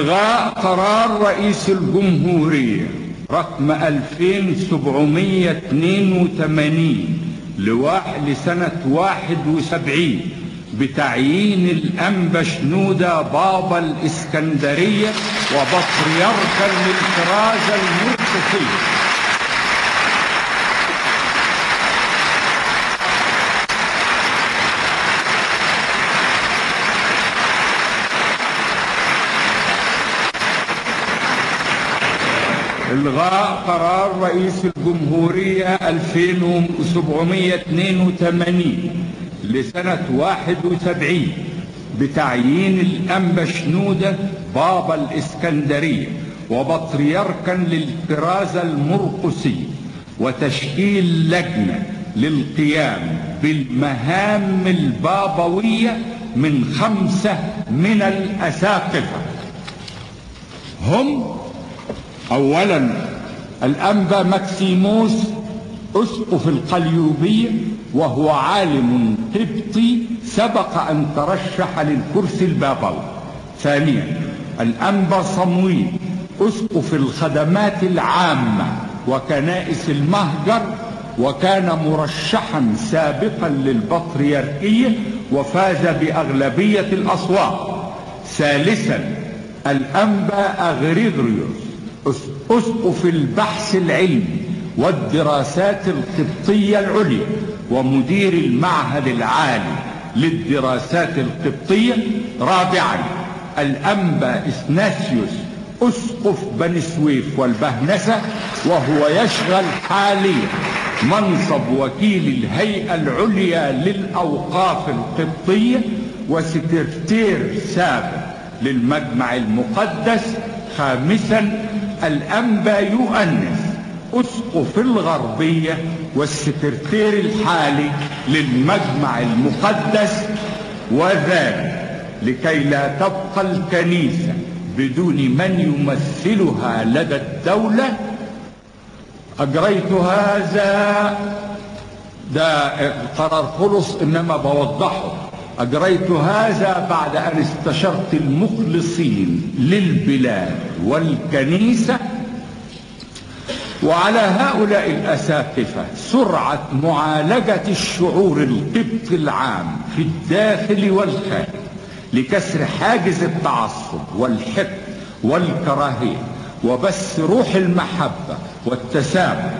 إلغاء قرار رئيس الجمهورية رقم 2782 لسنة 71 بتعيين الأنبا شنودة بابا الإسكندرية وبطريركا للكرازة المرقسية. إلغاء قرار رئيس الجمهورية 2782 لسنة 71 بتعيين الأنبا شنودة بابا الإسكندرية وبطريركا للكرازة المرقسية، وتشكيل لجنة للقيام بالمهام البابوية من 5 من الأساقفة هم: أولا الأنبا مكسيموس أسقف القليوبية، وهو عالم قبطي سبق أن ترشح للكرسي البابوي. ثانيا الأنبا صمويل أسقف الخدمات العامة وكنائس المهجر، وكان مرشحا سابقا للبطريركية وفاز بأغلبية الأصوات. ثالثا الأنبا أغريغوريوس أسقف البحث العلمي والدراسات القبطية العليا ومدير المعهد العالي للدراسات القبطية. رابعا الأنبا إثناسيوس أسقف بني سويف والبهنسة، وهو يشغل حاليا منصب وكيل الهيئة العليا للأوقاف القبطية وسكرتير سابق للمجمع المقدس. خامسا الأنبا يؤنس أسقف الغربية والسكرتير الحالي للمجمع المقدس. وذلك لكي لا تبقى الكنيسة بدون من يمثلها لدى الدولة. أجريت هذا، ده القرار خلص إنما بوضحه. أجريت هذا بعد أن استشرت المخلصين للبلاد والكنيسة، وعلى هؤلاء الأساقفة سرعة معالجة الشعور القبطي العام في الداخل والخارج لكسر حاجز التعصب والحقد والكراهية وبث روح المحبة والتسامح.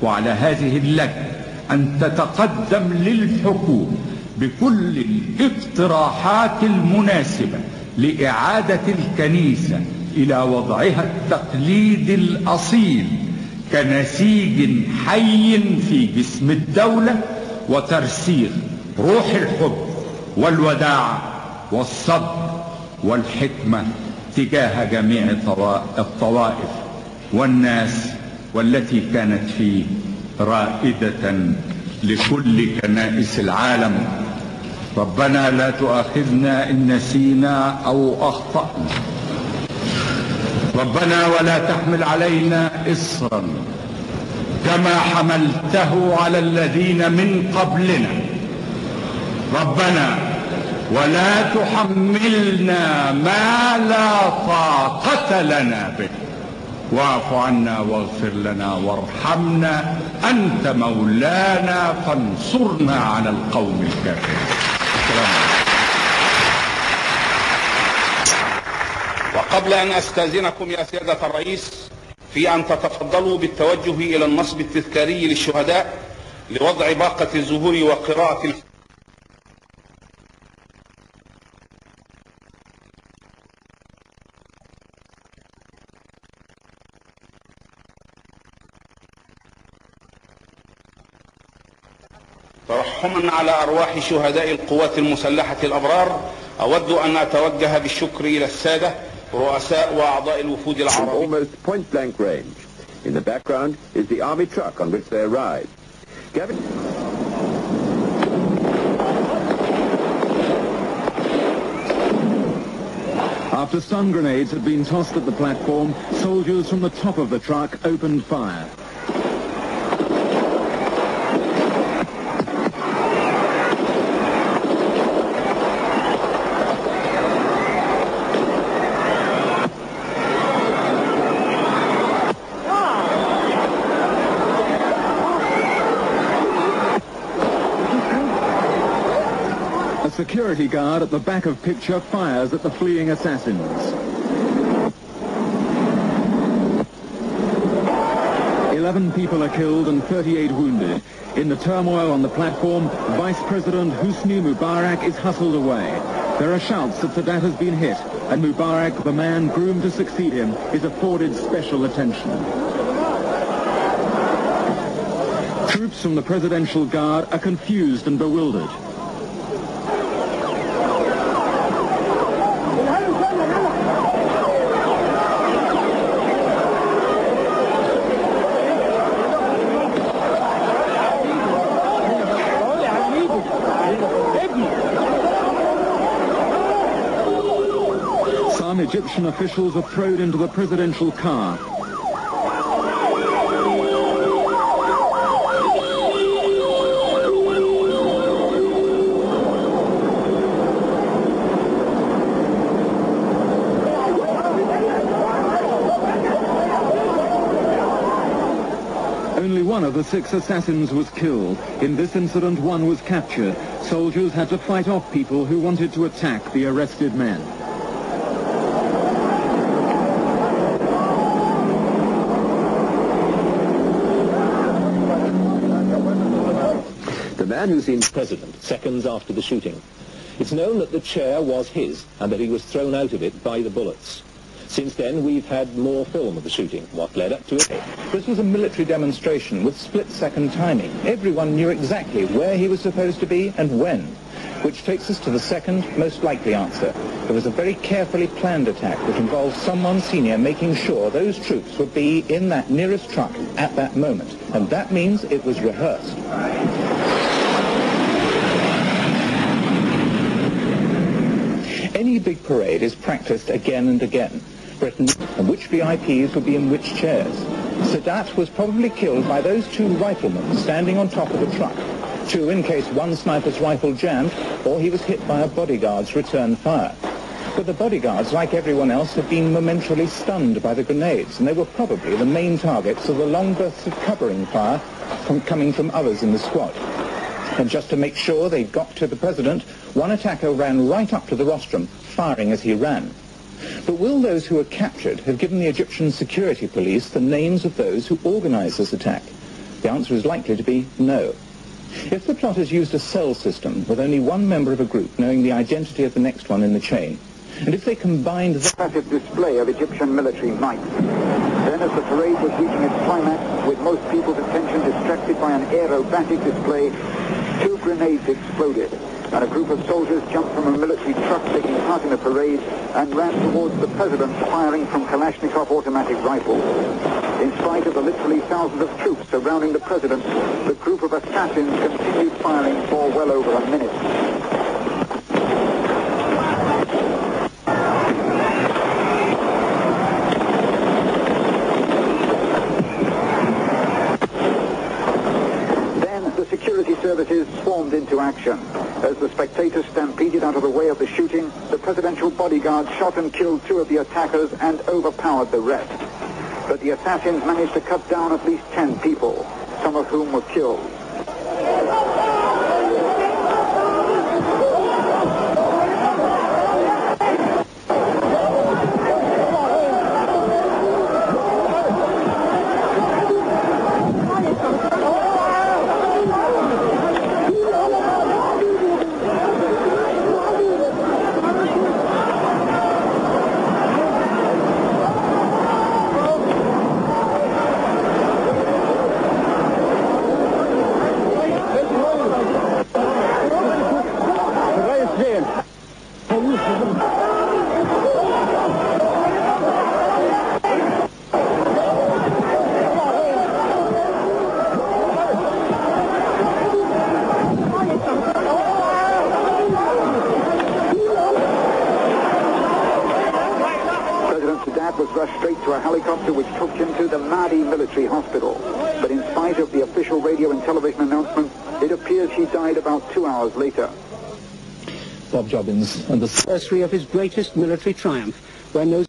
وعلى هذه اللجنة أن تتقدم للحكومة بكل الاقتراحات المناسبة لإعادة الكنيسة إلى وضعها التقليدي الأصيل كنسيج حي في جسم الدولة، وترسيخ روح الحب والوداع والصبر والحكمة تجاه جميع الطوائف والناس، والتي كانت فيه رائدة لكل كنائس العالم. ربنا لا تؤاخذنا إن نسينا أو أخطأنا. ربنا ولا تحمل علينا إصرا كما حملته على الذين من قبلنا. ربنا ولا تحملنا ما لا طاقة لنا به، واعف عنا واغفر لنا وارحمنا، أنت مولانا فانصرنا على القوم الكافرين. وقبل أن أستأذنكم يا سيادة الرئيس في أن تتفضلوا بالتوجه إلى النصب التذكاري للشهداء لوضع باقة الزهور وقراءة ترحما على أرواح شهداء القوات المسلحة الأبرار، أود أن أتوجه بالشكر إلى السادة رؤساء وأعضاء الوفود العربية. From almost point-blank range. In the background is the army truck on which they arrived. After stun grenades had been tossed at the platform, soldiers from the top of the truck opened fire. security guard at the back of picture fires at the fleeing assassins. 11 people are killed and 38 wounded. In the turmoil on the platform, Vice President Hosni Mubarak is hustled away. There are shouts that Sadat has been hit, and Mubarak, the man groomed to succeed him, is afforded special attention. Troops from the Presidential Guard are confused and bewildered. Some Egyptian officials are thrown into the presidential car. Only one of the 6 assassins was killed. In this incident, one was captured. Soldiers had to fight off people who wanted to attack the arrested men. The man who seemed president seconds after the shooting. It's known that the chair was his and that he was thrown out of it by the bullets. Since then, we've had more film of the shooting. What led up to it? This was a military demonstration with split-second timing. Everyone knew exactly where he was supposed to be and when, which takes us to the second most likely answer. It was a very carefully planned attack that involved someone senior making sure those troops would be in that nearest truck at that moment, and that means it was rehearsed. Any big parade is practiced again and again. Britain, and which VIPs would be in which chairs. Sadat was probably killed by those 2 riflemen standing on top of the truck. 2 in case one sniper's rifle jammed, or he was hit by a bodyguard's return fire. But the bodyguards, like everyone else, had been momentarily stunned by the grenades, and they were probably the main targets of the long bursts of covering fire coming from others in the squad. And just to make sure they got to the president, one attacker ran right up to the rostrum, firing as he ran. But will those who were captured have given the Egyptian security police the names of those who organized this attack? The answer is likely to be no. If the plotters used a cell system with only one member of a group knowing the identity of the next one in the chain, and if they combined the massive display of Egyptian military might, then as the parade was reaching its climax, with most people's attention distracted by an aerobatic display, 2 grenades exploded, and a group of soldiers jumped from a military truck taking part in the parade and ran towards the president, firing from Kalashnikov automatic rifles. In spite of the literally thousands of troops surrounding the president, the group of assassins continued firing for well over a minute. Services swarmed into action. As the spectators stampeded out of the way of the shooting, the presidential bodyguard shot and killed 2 of the attackers and overpowered the rest. But the assassins managed to cut down at least 10 people, some of whom were killed. was rushed straight to a helicopter which took him to the Mahdi military hospital. But in spite of the official radio and television announcement, it appears he died about 2 hours later. Bob Jobbins and the anniversary of his greatest military triumph, when those